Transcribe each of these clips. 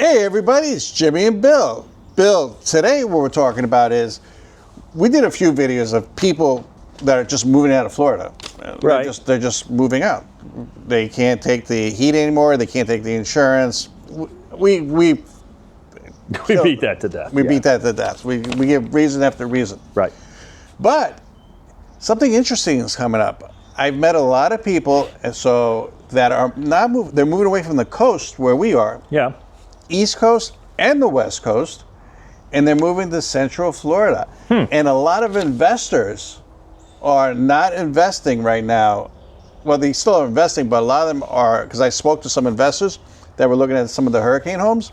Hey everybody, it's Jimmy and Bill. Bill, today what we're talking about is, we did a few videos of people that are just moving out of Florida. Right. They're just moving out. They can't take the heat anymore, they can't take the insurance. We We beat that to death. beat that to death. We give reason after reason. Right. But something interesting is coming up. I've met a lot of people that are not moving, they're moving away from the coast where we are. Yeah. East Coast and the West Coast, and they're moving to Central Florida. And a lot of investors are not investing right now. Well, they still are investing, but a lot of them are, because I spoke to some investors that were looking at some of the hurricane homes,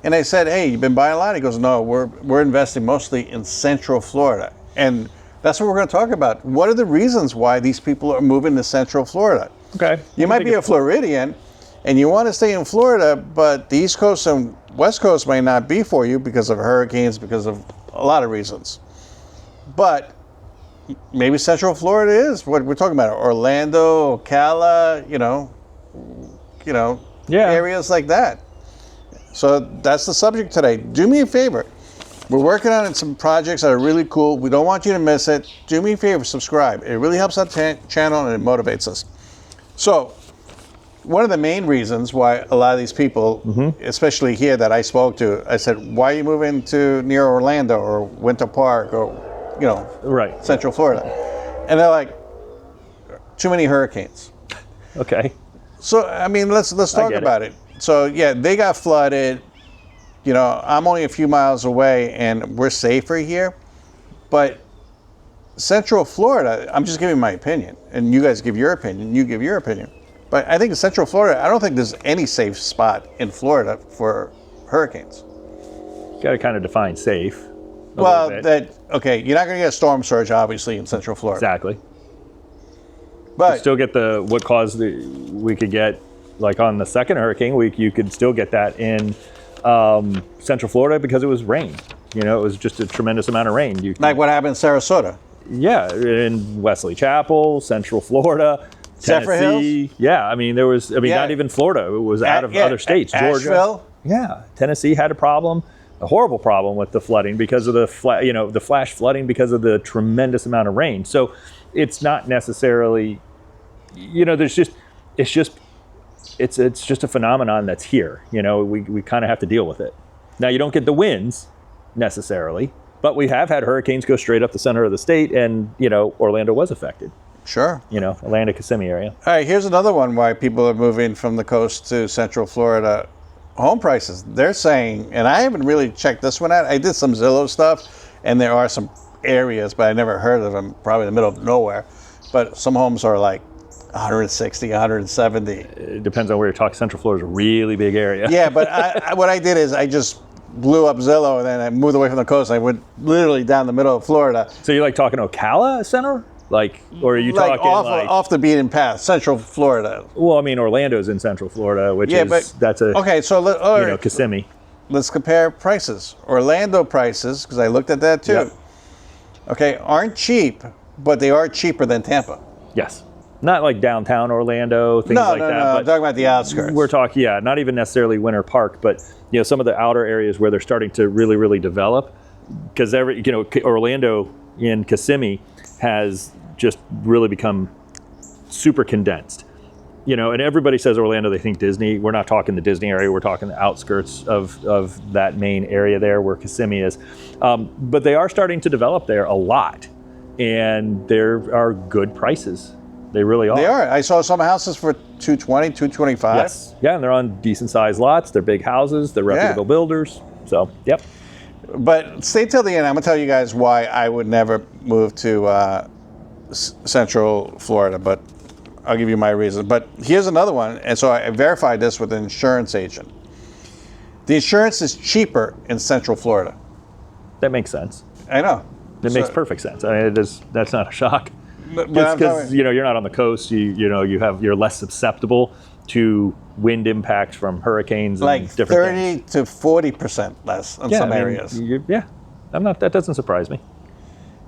and I said, hey, you've been buying a lot? He goes, no, we're investing mostly in Central Florida. And that's what we're going to talk about. What are the reasons why these people are moving to Central Florida? Okay. You might be a Floridian, and you want to stay in Florida, but the East Coast and West Coast may not be for you because of hurricanes, because of a lot of reasons. But maybe Central Florida is what we're talking about. Orlando, Ocala, areas like that. So that's the subject today. Do me a favor. We're working on some projects that are really cool. We don't want you to miss it. Do me a favor, subscribe. It really helps our channel and it motivates us. So, one of the main reasons why a lot of these people, especially here that I spoke to, I said, why are you moving to near Orlando or Winter Park or, right, Central Florida? And they're like, too many hurricanes. Okay. So, I mean, let's talk about it. So, yeah, they got flooded. I'm only a few miles away and we're safer here. But Central Florida, I'm just giving my opinion. And you guys give your opinion, you give your opinion. But I think in Central Florida, I don't think there's any safe spot in Florida for hurricanes. You got to kind of define safe. Well, you're not going to get a storm surge, obviously, in Central Florida. Exactly. But you still get we could get, like on the second hurricane week, you could still get that in Central Florida because it was rain. It was just a tremendous amount of rain. Like what happened in Sarasota. Yeah, in Wesley Chapel, Central Florida. Tennessee. Hills? Yeah, there was, not even Florida. It was out of other states. Georgia. Asheville. Yeah, Tennessee had a horrible problem with the flooding because of the flash flooding because of the tremendous amount of rain. So it's not necessarily, it's just a phenomenon that's here. We kind of have to deal with it. Now you don't get the winds necessarily, but we have had hurricanes go straight up the center of the state, and Orlando was affected. Sure. Atlanta, Kissimmee area. All right, here's another one why people are moving from the coast to Central Florida. Home prices. They're saying, and I haven't really checked this one out. I did some Zillow stuff, and there are some areas, but I never heard of them, probably in the middle of nowhere. But some homes are like 160, 170. It depends on where you're talking. Central Florida is a really big area. Yeah, but what I did is I just blew up Zillow, and then I moved away from the coast. I went literally down the middle of Florida. So you're like talking Ocala Center? Or are you talking off the beaten path, Central Florida? Well, Orlando's in Central Florida, which that's a okay. So Kissimmee. Let's compare prices. Orlando prices, because I looked at that too. Yep. Okay, aren't cheap, but they are cheaper than Tampa. Yes, not like downtown Orlando, things like that. No, I'm talking about the outskirts. We're talking, not even necessarily Winter Park, but some of the outer areas where they're starting to really, really develop. Because Orlando in Kissimmee has just really become super condensed. And everybody says Orlando, they think Disney. We're not talking the Disney area. We're talking the outskirts of that main area there where Kissimmee is. But they are starting to develop there a lot. And there are good prices. They really are. They are. I saw some houses for $220, $225. Yes. Yeah, and they're on decent sized lots. They're big houses. They're reputable builders. So, yep. But stay till the end. I'm going to tell you guys why I would never move to Central Florida, but I'll give you my reason. But here's another one, and so I verified this with an insurance agent. The insurance is cheaper in Central Florida. That makes sense. I know. It makes perfect sense. That's not a shock. But because you're not on the coast, you're less susceptible to wind impacts from hurricanes and like different 30 to 40% less in some areas. That doesn't surprise me.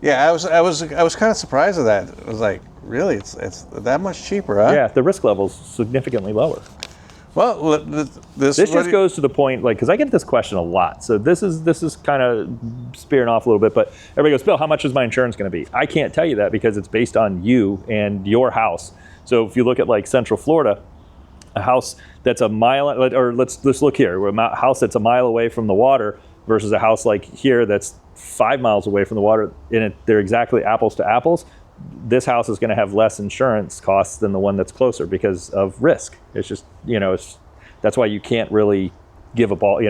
Yeah, I was kind of surprised at that. It was like, really, it's that much cheaper, huh? Yeah, the risk level's significantly lower. Well, This just goes to the point, like, because I get this question a lot. So this is kind of spearing off a little bit, but everybody goes, Bill, how much is my insurance going to be? I can't tell you that because it's based on you and your house. So if you look at like Central Florida, a house that's a mile, or let's look here, a house that's a mile away from the water versus a house like here that's 5 miles away from the water, and they're exactly apples to apples. This house is going to have less insurance costs than the one that's closer because of risk. It's just, that's why you can't really give a ball,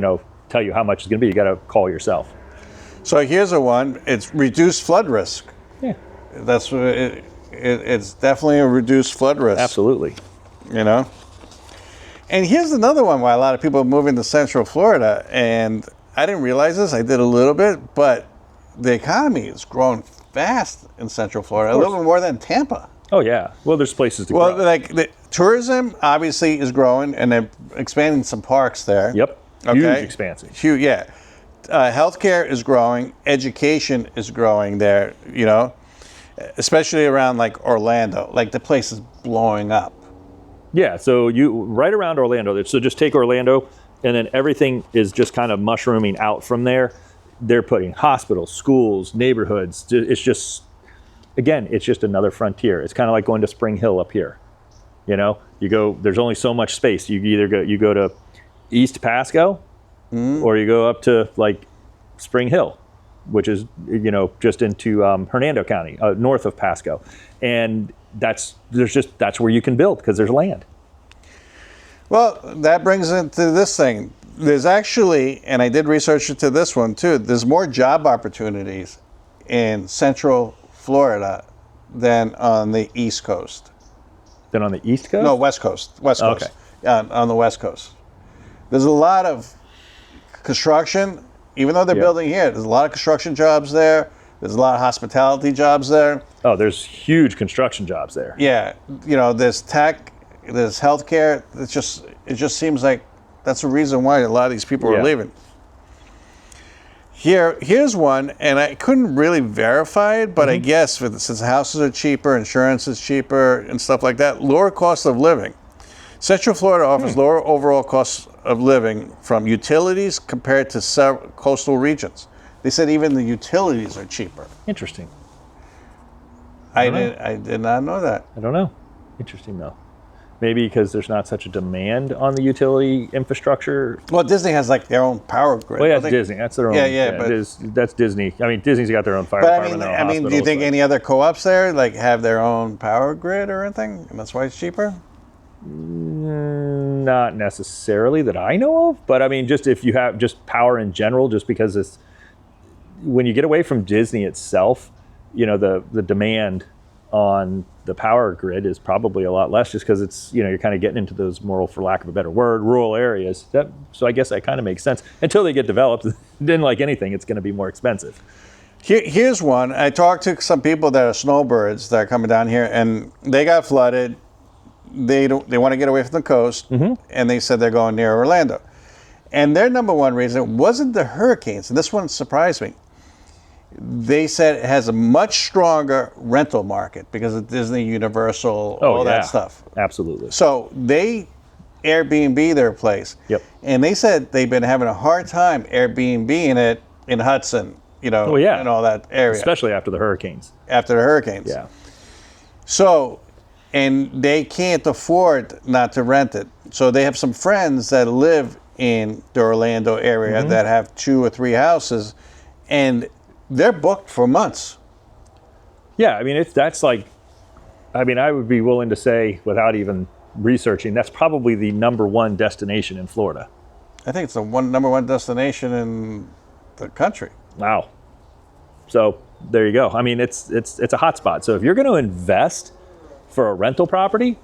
tell you how much it's going to be. You got to call yourself. So here's a one. It's reduced flood risk. Yeah. That's what it's definitely a reduced flood risk. Absolutely. And here's another one why a lot of people are moving to Central Florida. And I didn't realize this. I did a little bit, but the economy is growing fast in Central Florida, a little bit more than Tampa. Oh yeah. Well, there's places to grow. Well, like the tourism obviously is growing, and they're expanding some parks there. Yep. Okay. Huge expansion. Huge, yeah. Healthcare is growing. Education is growing there. Especially around like Orlando. Like the place is blowing up. Yeah. So right around Orlando. So just take Orlando, and then everything is just kind of mushrooming out from there. They're putting hospitals, schools, neighborhoods. It's just, again, it's just another frontier. It's kind of like going to Spring Hill up here. You go, there's only so much space. You go to East Pasco, or you go up to like Spring Hill, which is, just into Hernando County, north of Pasco. And that's where you can build because there's land. Well, that brings into this thing. There's actually, and I did research into this one too, there's more job opportunities in Central Florida than on the East Coast. Than on the East Coast? No, West Coast. West Coast. Okay. On the West Coast. There's a lot of construction, even though they're building here, there's a lot of construction jobs there. There's a lot of hospitality jobs there. Oh, there's huge construction jobs there. Yeah. There's tech, there's healthcare. It just seems like that's the reason why a lot of these people are leaving. Here's one, and I couldn't really verify it, but I guess since houses are cheaper, insurance is cheaper, and stuff like that, lower cost of living. Central Florida offers lower overall costs of living from utilities compared to several coastal regions. They said even the utilities are cheaper. Interesting. I did not know that. I don't know. Interesting though. Maybe because there's not such a demand on the utility infrastructure. Well, Disney has like their own power grid. Well, yeah, it's Disney. That's their own. But that's Disney. I mean, Disney's got their own fire department. I mean, do you think any other co-ops there like have their own power grid or anything, and that's why it's cheaper? Not necessarily that I know of, but I mean, just if you have just power in general, just because it's when you get away from Disney itself, the demand on the power grid is probably a lot less just because it's, you're kind of getting into those more, for lack of a better word, rural areas. So I guess that kind of makes sense. Until they get developed, then like anything, it's going to be more expensive. Here's one. I talked to some people that are snowbirds that are coming down here, and they got flooded. They want to get away from the coast, and they said they're going near Orlando. And their number one reason wasn't the hurricanes, and this one surprised me. They said it has a much stronger rental market because of Disney, Universal, all that stuff. Absolutely. So they Airbnb their place. Yep. And they said they've been having a hard time Airbnb-ing it in Hudson, and all that area. Especially after the hurricanes. After the hurricanes. Yeah. So, and they can't afford not to rent it. So they have some friends that live in the Orlando area that have 2 or 3 houses, and they're booked for months. Yeah, I mean, if that's like, I would be willing to say, without even researching, that's probably the number one destination in Florida. I think it's the number one destination in the country. Wow. So there you go. I mean, it's a hot spot. So if you're going to invest for a rental property,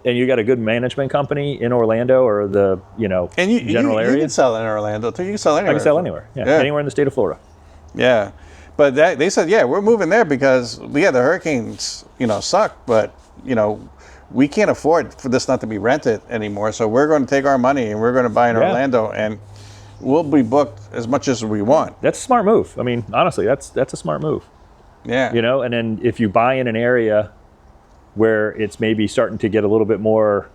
and you got a good management company in Orlando or the general area, you can sell in Orlando too. You can sell anywhere. I can sell anywhere. Yeah, anywhere in the state of Florida. Yeah, but they said, we're moving there because the hurricanes, suck, but we can't afford for this not to be rented anymore. So we're going to take our money and we're going to buy in Orlando, and we'll be booked as much as we want. That's a smart move. I mean, honestly, that's a smart move. Yeah. And then if you buy in an area where it's maybe starting to get a little bit more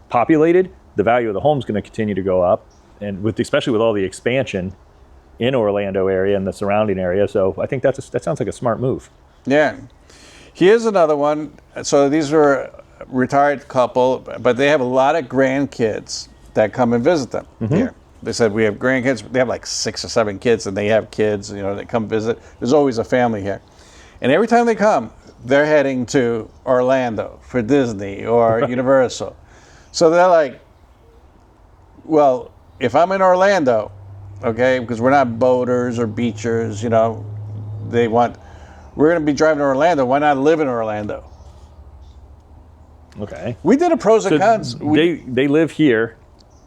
populated, the value of the home is going to continue to go up, and especially with all the expansion in Orlando area and the surrounding area. So I think that sounds like a smart move. Yeah. Here's another one. So these are a retired couple, but they have a lot of grandkids that come and visit them here. They said, we have grandkids. They have like 6 or 7 kids, and they have kids, they come visit. There's always a family here. And every time they come, they're heading to Orlando for Disney or Universal. So they're like, well, if I'm in Orlando, okay, because we're not boaters or beachers, we're going to be driving to Orlando. Why not live in Orlando? Okay. We did a pros and cons. They live here.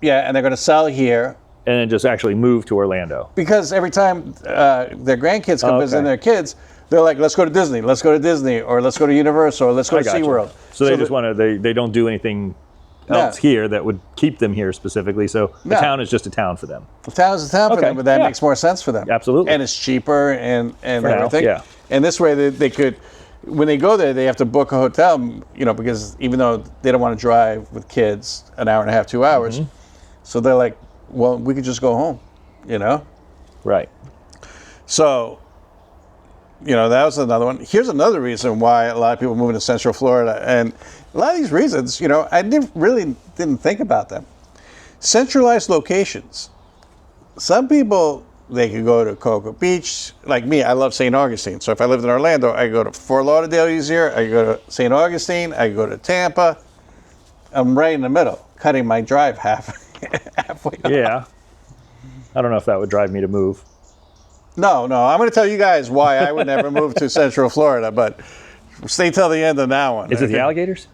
Yeah, and they're going to sell here. And then just actually move to Orlando. Because every time their grandkids come visit their kids, they're like, let's go to Disney, or let's go to Universal, or let's go to SeaWorld. So they just want to, they don't do anything else here that would keep them here specifically. So the town is just a town for them. The town is a town for them, but that makes more sense for them. Absolutely. And it's cheaper and everything. Yeah. And this way they could, when they go there, they have to book a hotel, because even though they don't want to drive with kids an hour and a half, 2 hours, so they're like, well, we could just go home, Right. So, that was another one. Here's another reason why a lot of people move into Central Florida. And a lot of these reasons, I didn't think about them. Centralized locations. Some people, they could go to Cocoa Beach. Like me, I love St. Augustine. So if I lived in Orlando, I could go to Fort Lauderdale easier. I could go to St. Augustine. I could go to Tampa. I'm right in the middle, cutting my drive halfway up. Yeah. I don't know if that would drive me to move. No. I'm going to tell you guys why I would never move to Central Florida, but stay till the end of that one. Is it the alligators?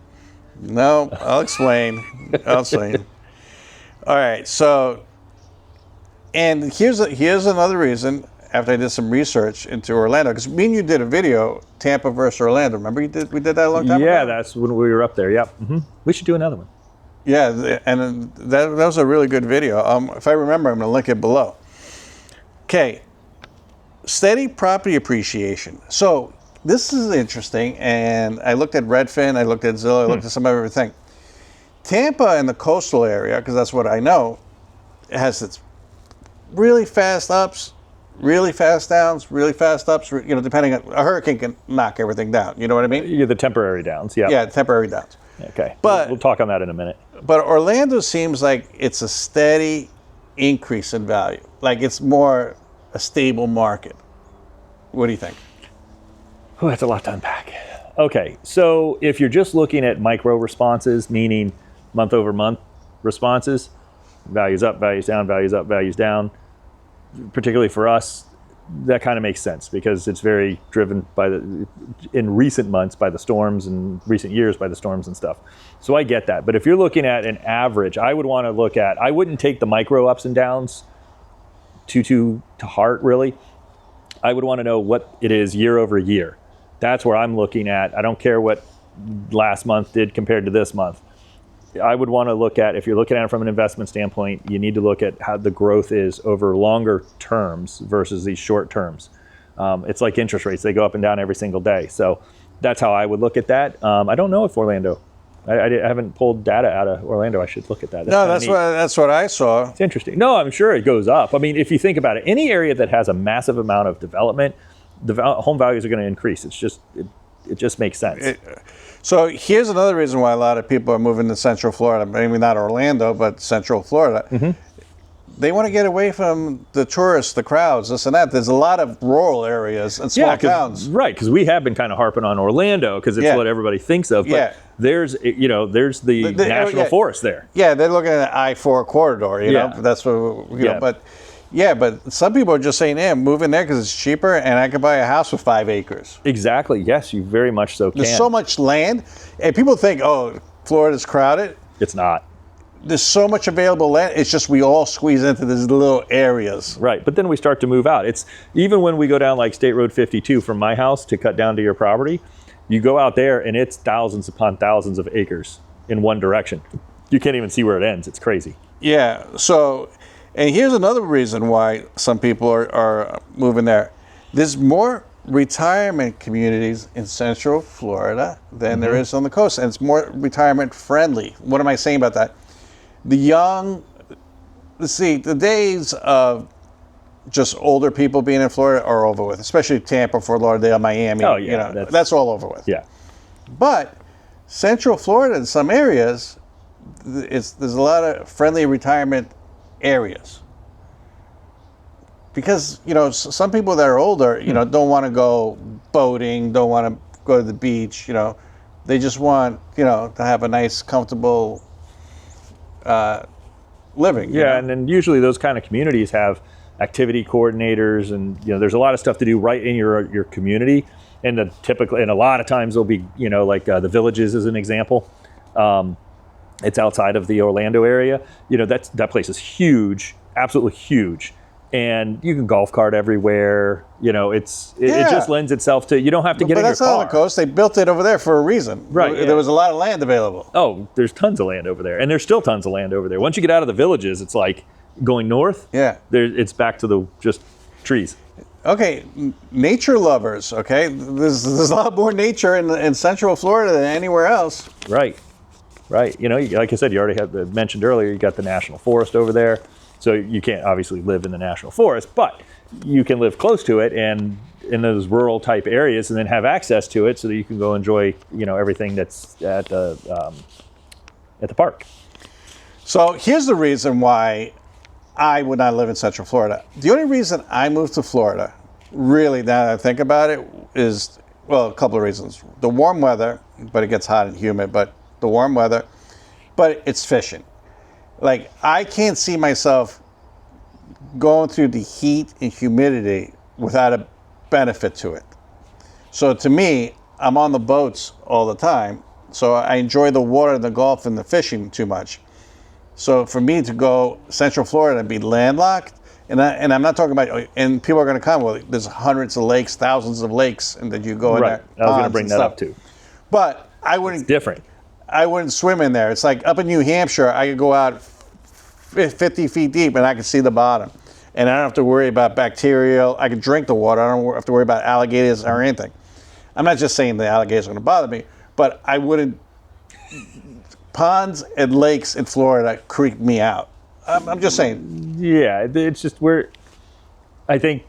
No, I'll explain. All right, so, and here's another reason, after I did some research into Orlando, because me and you did a video, Tampa versus Orlando. Remember we did that a long time ago? Yeah, that's when we were up there, yep. We should do another one. Yeah, and that was a really good video. If I remember, I'm going to link it below. Okay, steady property appreciation. So this is interesting, and I looked at Redfin, I looked at Zillow, I looked at some of everything. Tampa and the coastal area, because that's what I know, has its really fast ups, really fast downs, really fast ups. Depending on a hurricane can knock everything down. You know what I mean? Yeah, the temporary downs. Yeah. Yeah, temporary downs. Okay. But we'll talk on that in a minute. But Orlando seems like it's a steady increase in value. Like it's more a stable market. What do you think? Oh, that's a lot to unpack. Okay, so if you're just looking at micro responses, meaning month over month responses, values up, values down, values up, values down, particularly for us, that kind of makes sense because it's very driven by in recent months by the storms and recent years by the storms and stuff. So I get that. But if you're looking at an average, I wouldn't take the micro ups and downs to heart, really. I would want to know what it is year over year. That's where I'm looking at. I don't care what last month did compared to this month. I would want to look at, if you're looking at it from an investment standpoint, you need to look at how the growth is over longer terms versus these short terms. It's like interest rates. They go up and down every single day. So that's how I would look at that. I don't know if Orlando, I haven't pulled data out of Orlando. I should look at that. That's what I saw. It's interesting. No, I'm sure it goes up. I mean, if you think about it, any area that has a massive amount of development, home values are going to increase. It's just, it just makes sense. So here's another reason why a lot of people are moving to Central Florida, maybe not Orlando, but Central Florida. Mm-hmm. They want to get away from the tourists, the crowds, this and that. There's a lot of rural areas and small towns. Right, because we have been kind of harping on Orlando because it's what everybody thinks of. But there's the national forest there. Yeah, they're looking at the I-4 corridor, you know. That's what, know, but some people are just saying, move in there because it's cheaper and I could buy a house with 5 acres. Exactly. Yes, you very much so can. There's so much land. And people think, Florida's crowded. It's not. There's so much available land. It's just we all squeeze into these little areas. Right. But then we start to move out. It's even when we go down like State Road 52 from my house to cut down to your property, you go out there and it's thousands upon thousands of acres in one direction. You can't even see where it ends. It's crazy. Yeah. So... And here's another reason why some people are moving there. There's more retirement communities in Central Florida than there is on the coast, and it's more retirement friendly. What am I saying about that? the young, see, the days of just older people being in Florida are over with, especially Tampa, Fort Lauderdale, Miami. Oh, yeah, that's all over with. Yeah. But Central Florida, in some areas, there's a lot of friendly retirement areas. Because, some people that are older, don't want to go boating, don't want to go to the beach, they just want, to have a nice, comfortable living. Yeah, and then usually those kind of communities have activity coordinators, and there's a lot of stuff to do right in your community. And a lot of times there'll be like the Villages is an example. It's outside of the Orlando area. That place is huge, absolutely huge, and you can golf cart everywhere. It just lends itself to, you don't have to get in your car. But that's not on the coast. They built it over there for a reason. Right. There was a lot of land available. Oh, there's tons of land over there, and there's still tons of land over there. Once you get out of the Villages, it's like going north. Yeah. It's back to the just trees. Okay, nature lovers. Okay, there's a lot more nature in Central Florida than anywhere else. Right. Like I said, you already have mentioned earlier. You got the national forest over there, so you can't obviously live in the national forest, but you can live close to it and in those rural type areas, and then have access to it so that you can go enjoy everything that's at the park. So here's the reason why I would not live in Central Florida. The only reason I moved to Florida, really, now that I think about it, is, a couple of reasons. The warm weather, but it gets hot and humid, but the warm weather, but it's fishing. Like, I can't see myself going through the heat and humidity without a benefit to it. So to me, I'm on the boats all the time, so I enjoy the water, the golf, and the fishing too much. So for me to go Central Florida and be landlocked, and I'm not talking about, and people are going to come, well, there's hundreds of lakes, thousands of lakes, and that you go in there. I was going to bring that up too. But I wouldn't. It's different. I wouldn't swim in there. It's like up in New Hampshire, I could go out 50 feet deep and I can see the bottom. And I don't have to worry about bacterial. I can drink the water. I don't have to worry about alligators or anything. I'm not just saying the alligators are going to bother me, but I wouldn't. Ponds and lakes in Florida creep me out. I'm just saying. Yeah, it's just I think,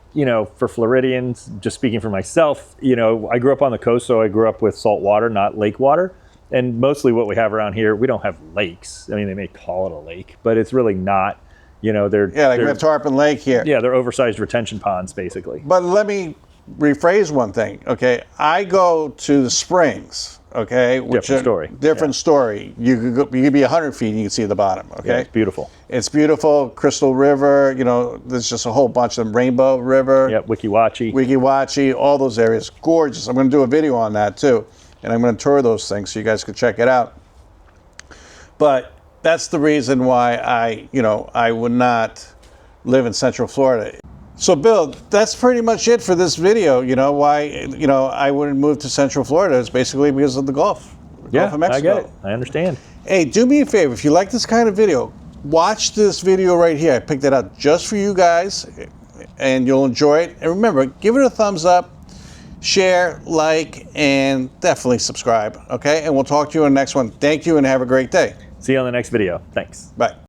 for Floridians, just speaking for myself, I grew up on the coast, so I grew up with salt water, not lake water. And mostly what we have around here, we don't have lakes. I mean, they may call it a lake, but it's really not. They're we have Tarpon Lake here. Yeah, they're oversized retention ponds, basically. But let me rephrase one thing, okay? I go to the springs, okay? Different story. You could be 100 feet and you can see the bottom, okay? Yeah, it's beautiful. It's beautiful. Crystal River, there's just a whole bunch of them. Rainbow River. Yeah, Wikiwachi, all those areas. Gorgeous. I'm going to do a video on that too. And I'm going to tour those things so you guys can check it out. But that's the reason why I would not live in Central Florida. So Bill, that's pretty much it for this video. Why I wouldn't move to Central Florida is basically because of the Gulf. Gulf of Mexico. I get it. I understand. Hey, do me a favor. If you like this kind of video, watch this video right here. I picked it out just for you guys, and you'll enjoy it. And remember, give it a thumbs up, share, like, and definitely subscribe. Okay? And we'll talk to you in the next one. Thank you and have a great day. See you on the next video. Thanks. Bye.